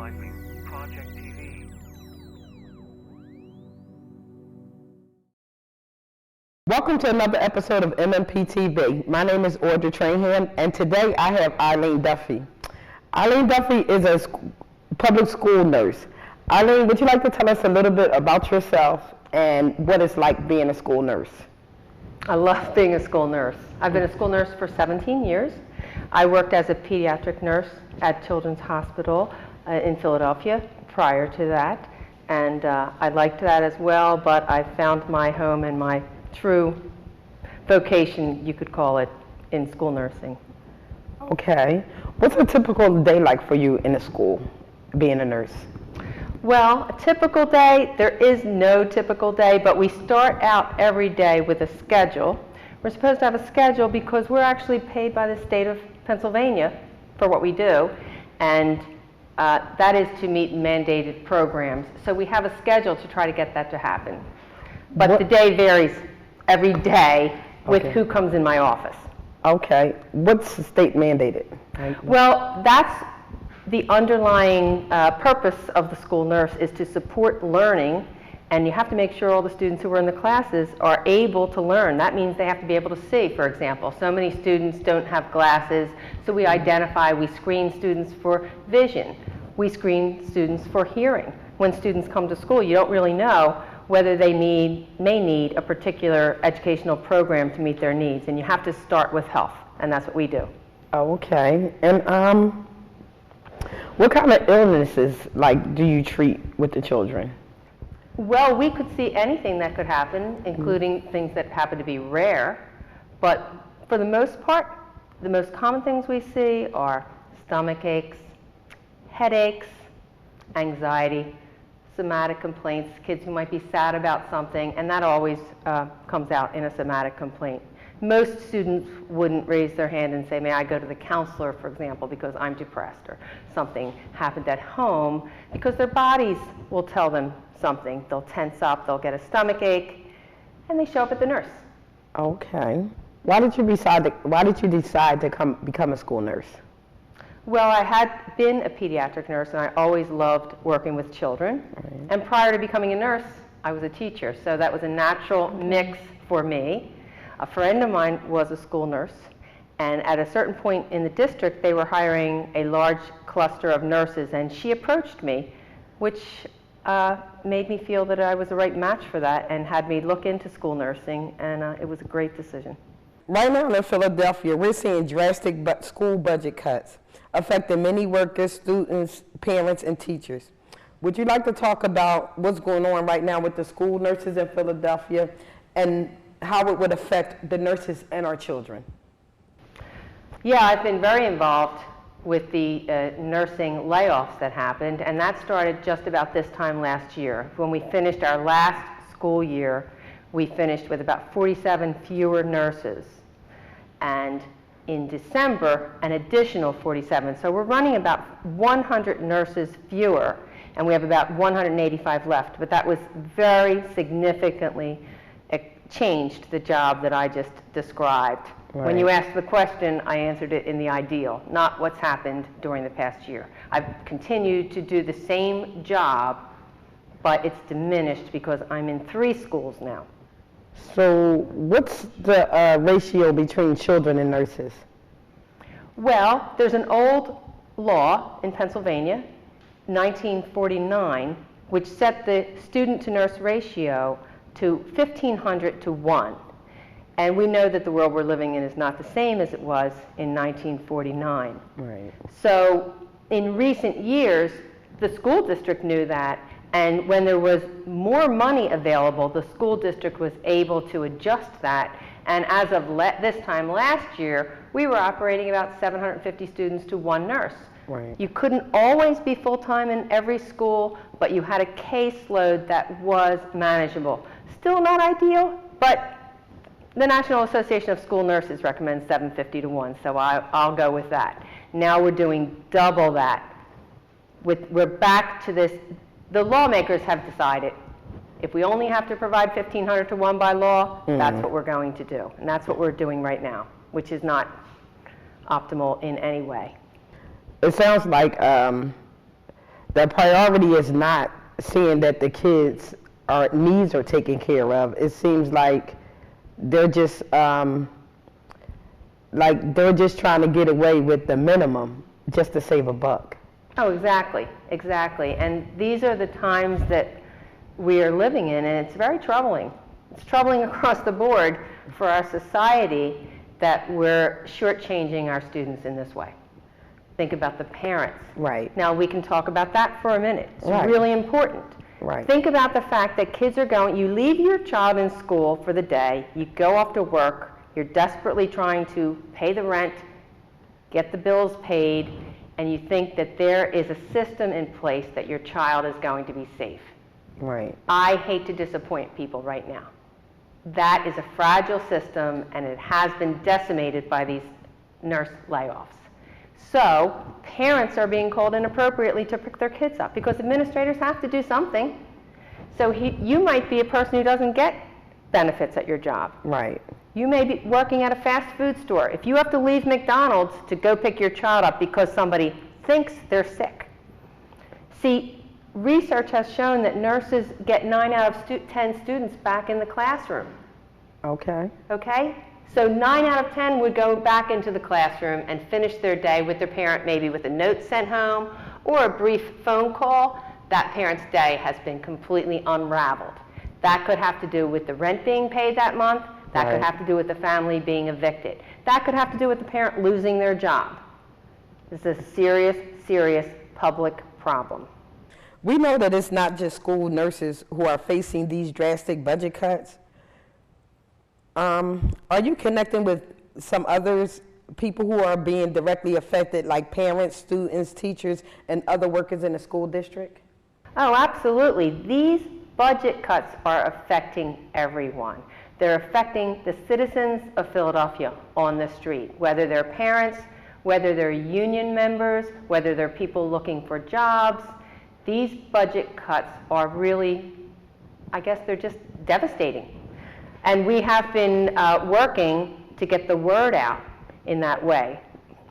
Advertising Project TV. Welcome to another episode of MMPTV. My name is Audrey Trahan, and today I have Eileen Duffey. Eileen Duffey is a public school nurse. Eileen, would you like to tell us a little bit about yourself and what it's like being a school nurse? I love being a school nurse. I've been a school nurse for 17 years. I worked as a pediatric nurse at Children's Hospital in Philadelphia prior to that, and I liked that as well, but I found my home and my true vocation, you could call it, in school nursing. Okay. What's a typical day like for you in a school, being a nurse? Well, a typical day, there is no typical day, but we start out every day with a schedule. We're supposed to have a schedule because we're actually paid by the state of Pennsylvania for what we do, and that is to meet mandated programs. So we have a schedule to try to get that to happen. But the day varies every day with who comes in my office. Okay. What's state mandated? Well, that's the underlying purpose of the school nurse is to support learning, and you have to make sure all the students who are in the classes are able to learn. That means they have to be able to see, for example. So many students don't have glasses, so we screen students for vision. We screen students for hearing. When students come to school, you don't really know whether they may need a particular educational program to meet their needs, and you have to start with health, and that's what we do. Okay. And what kind of illnesses do you treat with the children? Well, we could see anything that could happen, including things that happen to be rare, but for the most part, the most common things we see are stomach aches, headaches, anxiety, somatic complaints, kids who might be sad about something, and that always comes out in a somatic complaint. Most students wouldn't raise their hand and say, may I go to the counselor, for example, because I'm depressed or something happened at home, because their bodies will tell them something. They'll tense up, they'll get a stomach ache, and they show up at the nurse. Okay. Why did you decide to become a school nurse? Well, I had been a pediatric nurse, and I always loved working with children. Right. And prior to becoming a nurse, I was a teacher, so that was a natural mix for me. A friend of mine was a school nurse, and at a certain point in the district, they were hiring a large cluster of nurses, and she approached me, which made me feel that I was the right match for that and had me look into school nursing, and it was a great decision. Right now in Philadelphia, we're seeing drastic school budget cuts affecting many workers, students, parents, and teachers. Would you like to talk about what's going on right now with the school nurses in Philadelphia and how it would affect the nurses and our children? Yeah, I've been very involved with the nursing layoffs that happened, and that started just about this time last year. When we finished our last school year, we finished with about 47 fewer nurses, and in December, an additional 47. So we're running about 100 nurses fewer, and we have about 185 left, but that was very significantly changed the job that I just described. Right. When you asked the question, I answered it in the ideal, not what's happened during the past year. I've continued to do the same job, but it's diminished because I'm in 3 schools now. So what's the ratio between children and nurses? Well, there's an old law in Pennsylvania, 1949, which set the student to nurse ratio to 1,500 to 1. And we know that the world we're living in is not the same as it was in 1949. Right. So in recent years, the school district knew that, and when there was more money available, the school district was able to adjust that. And as of this time last year, we were operating about 750 students to 1 nurse. Right. You couldn't always be full-time in every school, but you had a caseload that was manageable. Still not ideal, but the National Association of School Nurses recommends 750 to 1, so I'll go with that. Now we're doing double that. We're back to this. The lawmakers have decided if we only have to provide 1,500 to 1 by law, that's what we're going to do. And that's what we're doing right now, which is not optimal in any way. It sounds like the priority is not seeing that the kids' needs are taken care of. It seems like they're just trying to get away with the minimum just to save a buck. Oh, exactly, exactly. And these are the times that we are living in, and it's very troubling. It's troubling across the board for our society that we're shortchanging our students in this way. Think about the parents. Right. Now, we can talk about that for a minute. It's Right. really important. Right. Think about the fact that kids are you leave your child in school for the day, you go off to work, you're desperately trying to pay the rent, get the bills paid, and you think that there is a system in place that your child is going to be safe. Right. I hate to disappoint people right now. That is a fragile system, and it has been decimated by these nurse layoffs. So parents are being called inappropriately to pick their kids up because administrators have to do something. So you might be a person who doesn't get benefits at your job. Right. You may be working at a fast food store. If you have to leave McDonald's to go pick your child up because somebody thinks they're sick. See, research has shown that nurses get 9 out of 10 students back in the classroom. Okay. Okay? So 9 out of 10 would go back into the classroom and finish their day with their parent, maybe with a note sent home or a brief phone call. That parent's day has been completely unraveled. That could have to do with the rent being paid that month. That could have to do with the family being evicted. That could have to do with the parent losing their job. This is a serious, serious public problem. We know that it's not just school nurses who are facing these drastic budget cuts. Are you connecting with some others, people who are being directly affected, like parents, students, teachers, and other workers in the school district? Oh, absolutely. These budget cuts are affecting everyone. They're affecting the citizens of Philadelphia on the street, whether they're parents, whether they're union members, whether they're people looking for jobs. These budget cuts are really, I guess they're just devastating. And we have been working to get the word out in that way.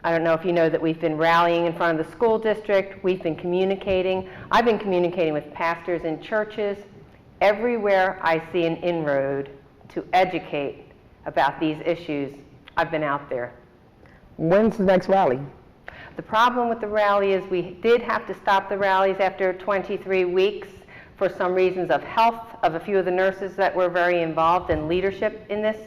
I don't know if you know that we've been rallying in front of the school district. We've been communicating. I've been communicating with pastors in churches. Everywhere I see an inroad to educate about these issues, I've been out there. When's the next rally? The problem with the rally is we did have to stop the rallies after 23 weeks for some reasons of health of a few of the nurses that were very involved in leadership in this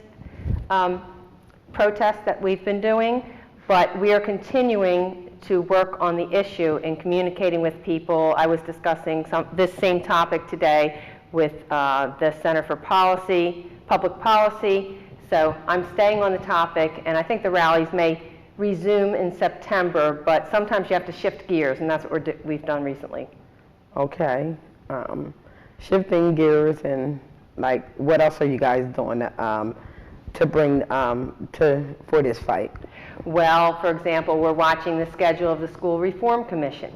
protest that we've been doing. But we are continuing to work on the issue and communicating with people. I was discussing this same topic today with the Center for Public Policy. So I'm staying on the topic, and I think the rallies may resume in September, but sometimes you have to shift gears, and that's what we've done recently. Okay. Shifting gears, and like, what else are you guys doing to bring for this fight? Well, for example, we're watching the schedule of the School Reform Commission.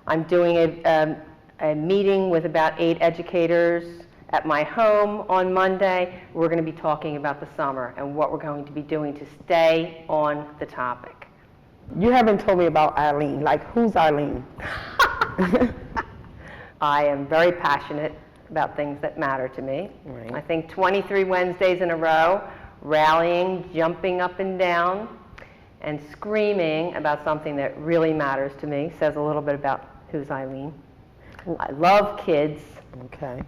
I'm doing a meeting with about 8 educators at my home on Monday. We're going to be talking about the summer and what we're going to be doing to stay on the topic. You haven't told me about Eileen. Like, who's Eileen? I am very passionate about things that matter to me. Right. I think 23 Wednesdays in a row, rallying, jumping up and down, and screaming about something that really matters to me says a little bit about who's Eileen. I love kids. Okay.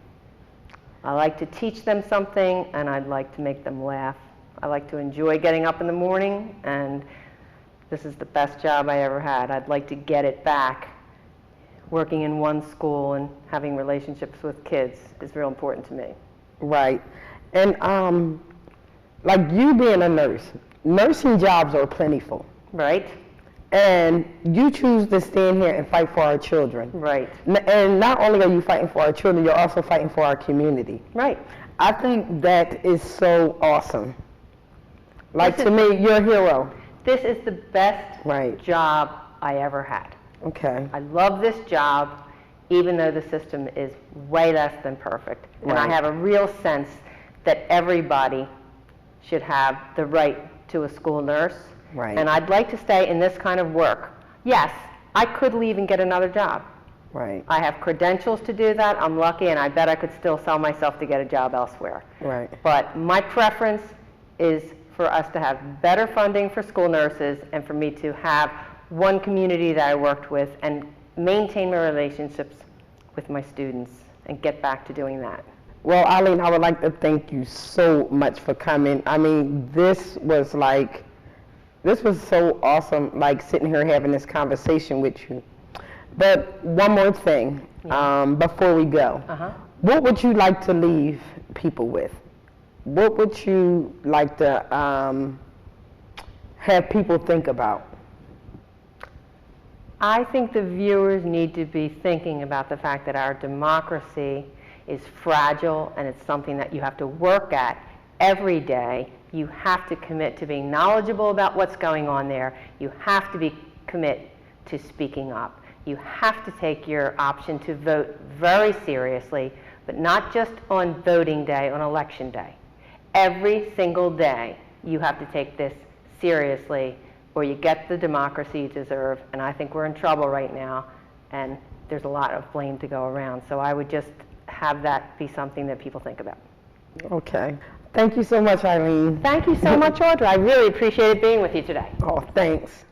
I like to teach them something, and I'd like to make them laugh. I like to enjoy getting up in the morning, and this is the best job I ever had. I'd like to get it back. Working in one school and having relationships with kids is real important to me. Right. And like you being a nurse, nursing jobs are plentiful. Right? And you choose to stand here and fight for our children. Right. And not only are you fighting for our children, you're also fighting for our community. Right. I think that is so awesome. Like, to me, you're a hero. This is the best Right. job I ever had. Okay. I love this job, even though the system is way less than perfect. And I Right. have a real sense that everybody should have the right to a school nurse. Right. And I'd like to stay in this kind of work. Yes, I could leave and get another job. Right. I have credentials to do that. I'm lucky, and I bet I could still sell myself to get a job elsewhere. Right. But my preference is for us to have better funding for school nurses and for me to have one community that I worked with and maintain my relationships with my students and get back to doing that. Well, Eileen, I would like to thank you so much for coming. I mean, this was so awesome, like sitting here having this conversation with you. But one more thing, before we go. What would you like to leave people with? What would you like to have people think about? I think the viewers need to be thinking about the fact that our democracy is fragile, and it's something that you have to work at every day. You have to commit to being knowledgeable about what's going on there. You have to commit to speaking up. You have to take your option to vote very seriously, but not just on voting day, on election day. Every single day, you have to take this seriously, or you get the democracy you deserve, and I think we're in trouble right now, and there's a lot of blame to go around. So I would just have that be something that people think about. Okay. Thank you so much, Eileen. Thank you so much, Audra. I really appreciated being with you today. Oh, thanks.